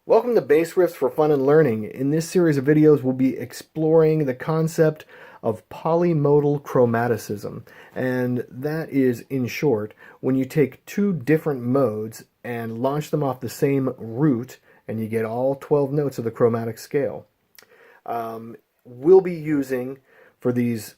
Welcome to Bass Riffs for Fun and Learning. In this series of videos, we'll be exploring the concept of polymodal chromaticism. And that is, in short, when you take two different modes and launch them off the same root, and you get all 12 notes of the chromatic scale. We'll be using, for these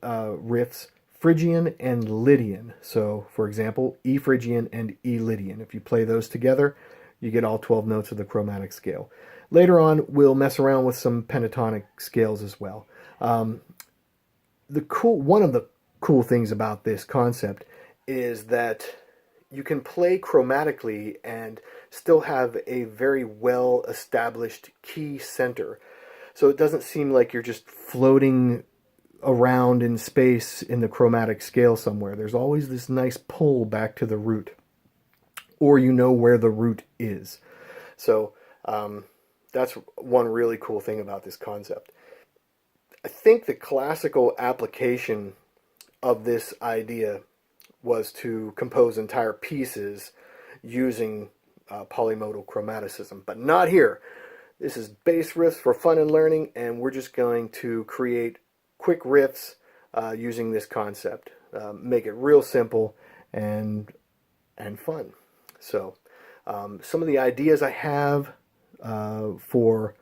riffs, Phrygian and Lydian. So, for example, E Phrygian and E Lydian. If you play those together, you get all 12 notes of the chromatic scale. Later on, we'll mess around with some pentatonic scales as well. One of the cool things about this concept is that you can play chromatically and still have a very well-established key center. So it doesn't seem like you're just floating around in space in the chromatic scale somewhere. There's always this nice pull back to the root, or you know where the root is. So that's one really cool thing about this concept. I think the classical application of this idea was to compose entire pieces using polymodal chromaticism, but not here. This is bass riffs for fun and learning, and we're just going to create quick riffs using this concept. Make it real simple and fun. So some of the ideas I have for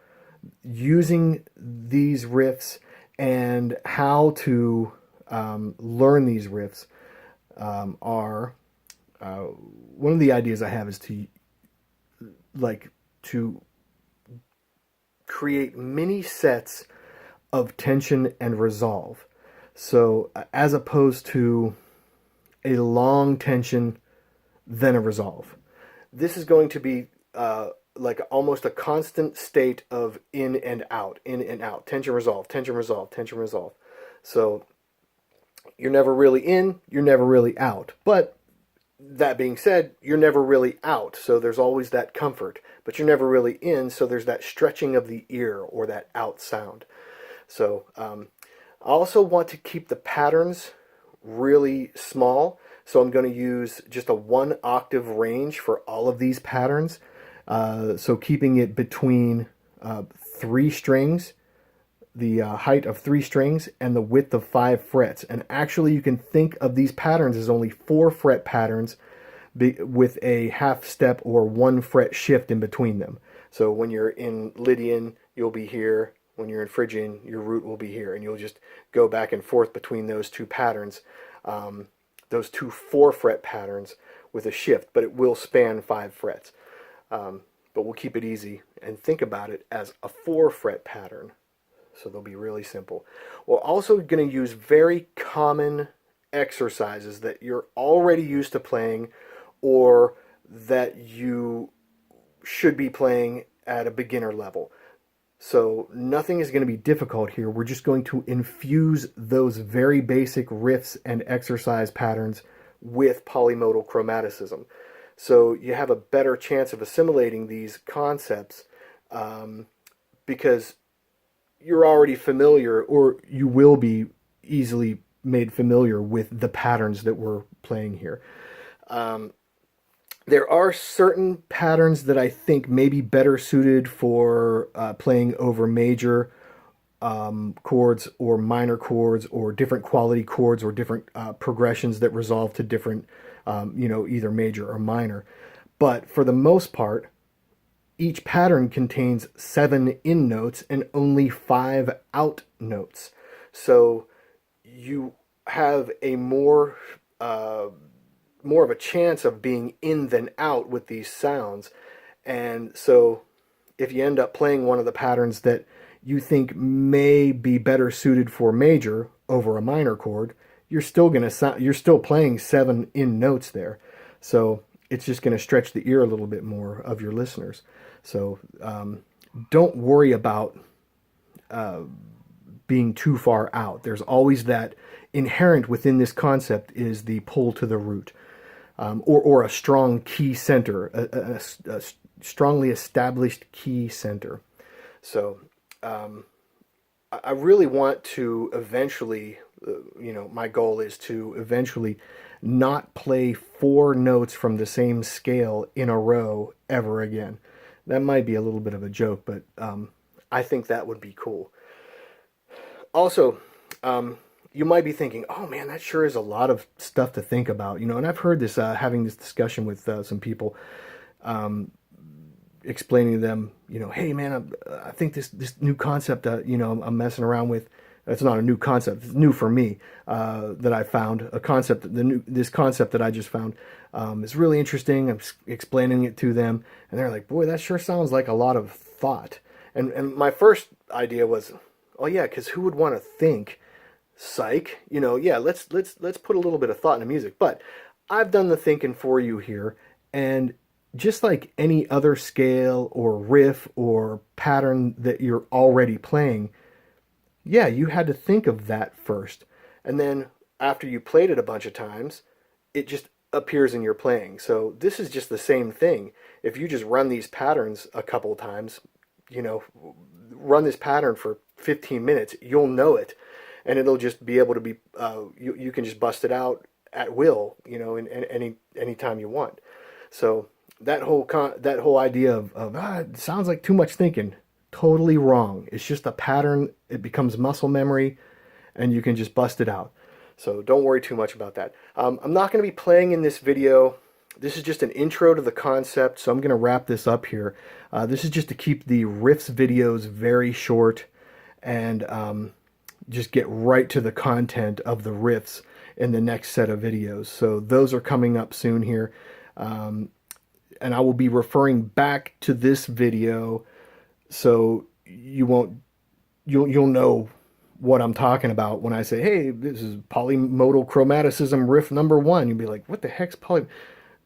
using these riffs and how to learn these riffs are one of the ideas I have is to create mini sets of tension and resolve. So as opposed to a long tension then a resolve. This is going to be like almost a constant state of in and out, tension, resolve, tension, resolve, tension, resolve. So you're never really in, you're never really out. But that being said, you're never really out, so there's always that comfort. But you're never really in, so there's that stretching of the ear or that out sound. So I also want to keep the patterns really small. So I'm going to use just a 1 octave range for all of these patterns. So keeping it between 3 strings, the height of 3 strings, and the width of 5 frets. And actually you can think of these patterns as only 4 fret patterns with a half step or 1 fret shift in between them. So when you're in Lydian, you'll be here. When you're in Phrygian, your root will be here. And you'll just go back and forth between those two patterns. Those two 4 fret patterns with a shift, but it will span 5 frets. But we'll keep it easy and think about it as a 4 fret pattern. So they'll be really simple. We're also going to use very common exercises that you're already used to playing or that you should be playing at a beginner level. So nothing is going to be difficult here. We're just going to infuse those very basic riffs and exercise patterns with polymodal chromaticism. So you have a better chance of assimilating these concepts because you're already familiar, or you will be easily made familiar with the patterns that we're playing here. There are certain patterns that I think may be better suited for playing over major chords or minor chords or different quality chords or different progressions that resolve to different, either major or minor. But for the most part, each pattern contains 7 in notes and only 5 out notes. So you have a more of a chance of being in than out with these sounds. And so if you end up playing one of the patterns that you think may be better suited for major over a minor chord, you're still playing 7 in notes there. So it's just going to stretch the ear a little bit more of your listeners. So don't worry about being too far out. There's always that inherent within this concept is the pull to the root. Or a strong key center, a strongly established key center. So I really want to eventually, my goal is to eventually not play 4 notes from the same scale in a row ever again. That might be a little bit of a joke, but I think that would be cool. Also, you might be thinking, oh man, that sure is a lot of stuff to think about, you know, and I've heard this, having this discussion with some people, explaining to them, you know, hey man, I think this new concept that, you know, I'm messing around with, it's not a new concept, it's new for me, that I found, a concept, this concept that I just found, is really interesting. I'm explaining it to them, and they're like, boy, that sure sounds like a lot of thought. And my first idea was, oh yeah, because who would want to think, psych, you know, yeah, let's put a little bit of thought into music. But I've done the thinking for you here, and just like any other scale or riff or pattern that you're already playing, yeah, you had to think of that first. And then after you played it a bunch of times, it just appears in your playing. So this is just the same thing. If you just run these patterns a couple of times, you know, run this pattern for 15 minutes, you'll know it. And it'll just be able to be, you can just bust it out at will, you know, in any time you want. So that whole idea of it sounds like too much thinking, totally wrong. It's just a pattern. It becomes muscle memory, and you can just bust it out. So don't worry too much about that. I'm not going to be playing in this video. This is just an intro to the concept, so I'm going to wrap this up here. This is just to keep the riffs videos very short, and just get right to the content of the riffs in the next set of videos. So those are coming up soon here. And I will be referring back to this video, so you'll know what I'm talking about when I say, hey, this is Polymodal Chromaticism riff number 1. You'll be like, what the heck's poly?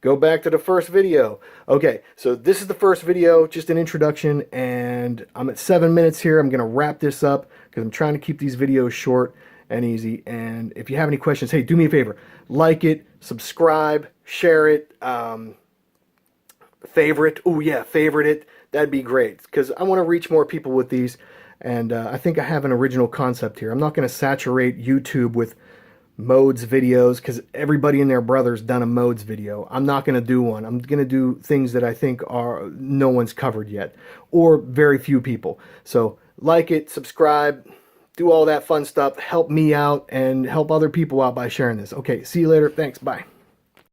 Go back to the first video. Okay, so this is the first video, just an introduction, and I'm at 7 minutes here. I'm going to wrap this up because I'm trying to keep these videos short and easy. And if you have any questions, hey, do me a favor. Like it, subscribe, share it, favorite. Oh yeah, favorite it. That'd be great because I want to reach more people with these. And I think I have an original concept here. I'm not going to saturate YouTube with modes videos because everybody and their brother's done a modes video. I'm not going to do one. I'm going to do things that I think are no one's covered yet, or very few people. So like it, subscribe, do all that fun stuff. Help me out and help other people out by sharing this. Okay, see you later. Thanks. Bye.